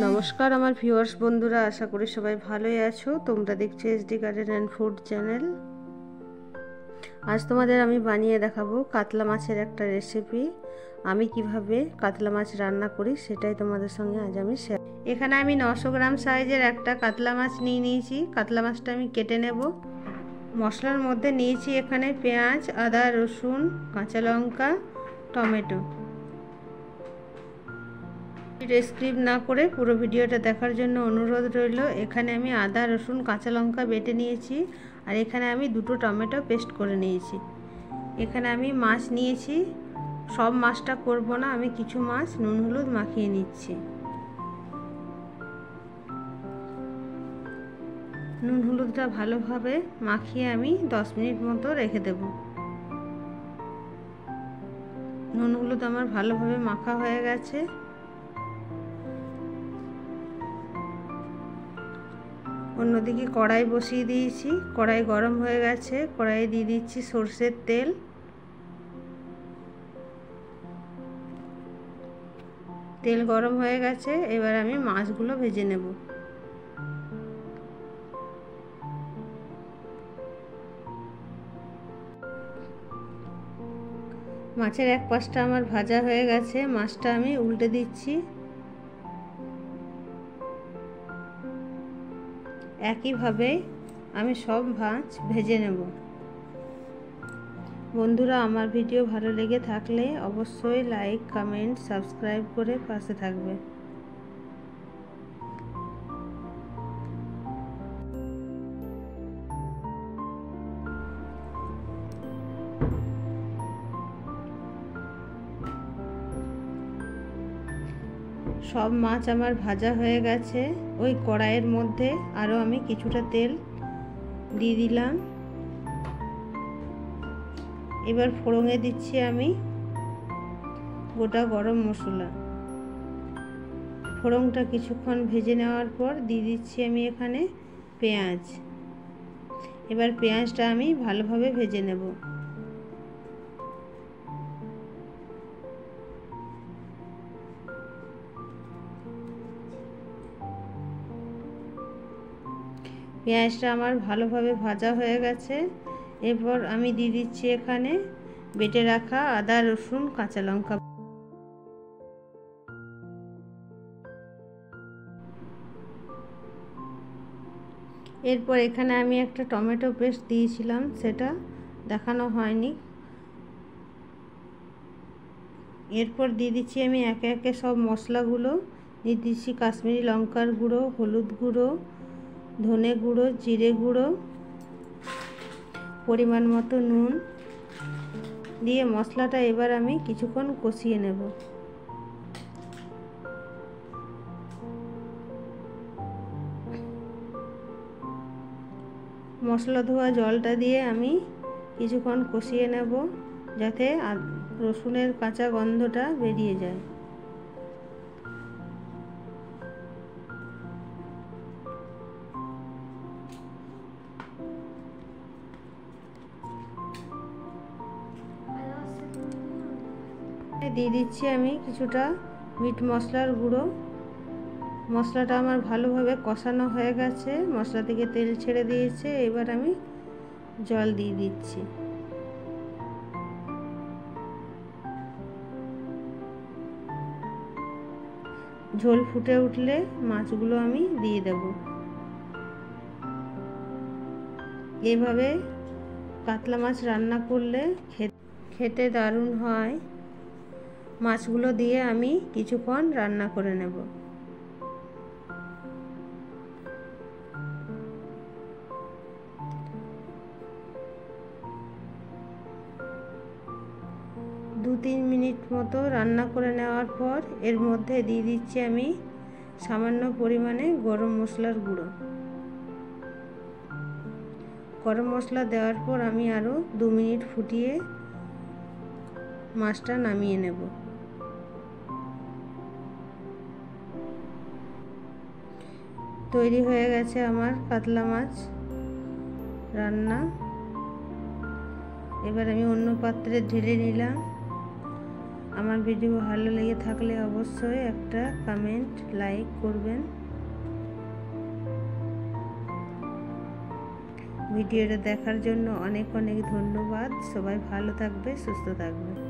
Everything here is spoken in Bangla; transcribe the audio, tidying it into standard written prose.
নমস্কার আমার ভিউয়ার্স বন্ধুরা, আশা করি সবাই ভালোই আছো। তোমরা দেখছো SD garden and food channel. আজ তোমাদের আমি বানিয়ে দেখাবো কাতলা মাছের একটা রেসিপি। আমি কিভাবে কাতলা মাছ রান্না করি সেটাই তোমাদের সঙ্গে আজ আমি শেয়ার। এখানে আমি 900 গ্রাম সাইজের একটা কাতলা মাছ নিয়েছি। কাতলা মাছটা আমি কেটে নেব। মশলার মধ্যে নিয়েছি এখানে পেঁয়াজ, আদা, রসুন, কাঁচা লঙ্কা, টমেটো। স্কিপ না করে পুরো ভিডিওটা দেখার জন্য অনুরোধ রইল। এখানে আমি আদা, রসুন, কাঁচা লঙ্কা বেটে নিয়েছি, আর এখানে আমি 2টো টমেটো পেস্ট করে নিয়েছি। এখানে আমি মাছ নিয়েছি, সব মাছটা করব না, আমি কিছু মাছ নুন হলুদ মাখিয়ে নিচ্ছি। নুন হলুদটা ভালোভাবে মাখিয়ে আমি 10 মিনিট মতো রেখে দেব। নুন হলুদ আমার ভালোভাবে মাখা হয়ে গেছে। অন্যদিকে কড়াই বসিয়ে দিয়েছি, কড়াই গরম হয়ে গেছে। কড়াইয়ে দিয়ে দিচ্ছি সরষের তেল। তেল গরম হয়ে গেছে, এবার আমি মাছগুলো ভেজে নেব। মাছের এক পাশটা আমার ভাজা হয়ে গেছে, মাছটা আমি উল্টে দিচ্ছি। একইভাবে আমি সব মাছ ভেজে নেব। বন্ধুরা, আমার ভিডিও ভালো লেগে থাকলে অবশ্যই লাইক, কমেন্ট, সাবস্ক্রাইব করে পাশে থাকবে। সব মাছ আমার ভাজা হয়ে গেছে। ওই কড়াইয়ের মধ্যে আরও আমি কিছুটা তেল দিয়ে দিলাম। এবার ফোড়নে দিচ্ছি আমি গোটা গরম মশলা। ফোড়নটা কিছুক্ষণ ভেজে নেওয়ার পর দিয়ে দিচ্ছি আমি এখানে পেঁয়াজ। এবার পেঁয়াজটা আমি ভালোভাবে ভেজে নেব। পেঁয়াজটা আমার ভালোভাবে ভাজা হয়ে গেছে। এরপর আমি দিয়ে দিচ্ছি এখানে বেটে রাখা আদা, রসুন, কাঁচা লঙ্কা। এরপর এখানে আমি একটা টমেটো পেস্ট দিয়েছিলাম, সেটা দেখানো হয়নি। এরপর দিয়ে দিচ্ছি আমি একে একে সব মশলাগুলো। দিয়ে দিচ্ছি কাশ্মীরি লঙ্কার গুঁড়ো, হলুদ গুঁড়ো, ধনে গুঁড়ো, জিরে গুঁড়ো, পরিমাণ মতো নুন দিয়ে মশলাটা এবার আমি কিছুক্ষণ কষিয়ে নেব। মশলা ধোয়া জলটা দিয়ে আমি কিছুক্ষণ কষিয়ে নেব, যাতে রসুনের কাঁচা গন্ধটা বেরিয়ে যায়। দিয়ে দিচ্ছি আমি কিছুটা মিট মশলার গুঁড়ো। মশলাটা আমার ভালোভাবে কষানো হয়ে গেছে, মশলা থেকে তেল ছেড়ে দিয়েছে। এবার আমি জল দিয়ে দিচ্ছি। ঝোল ফুটে উঠলে মাছগুলো আমি দিয়ে দেব। এভাবে কাতলা মাছ রান্না করলে খেতে দারুণ হয়। মাছগুলো দিয়ে আমি কিছুক্ষণ রান্না করে নেব। দু 3 মিনিট মতো রান্না করে নেওয়ার পর এর মধ্যে দিয়ে দিচ্ছি আমি সামান্য পরিমাণে গরম মশলার গুঁড়ো। গরম মশলা দেওয়ার পর আমি আরও 2 মিনিট ফুটিয়ে মাছটা নামিয়ে নেব। তৈরি হয়ে গেছে আমার কাতলা মাছ রান্না। এবার আমি অন্য পাত্রে ঢেলে নিলাম। আমার ভিডিও ভালো লেগে থাকলে অবশ্যই একটা কমেন্ট লাইক করবেন। ভিডিওটা দেখার জন্য অনেক অনেক ধন্যবাদ। সবাই ভালো থাকবে, সুস্থ থাকবে।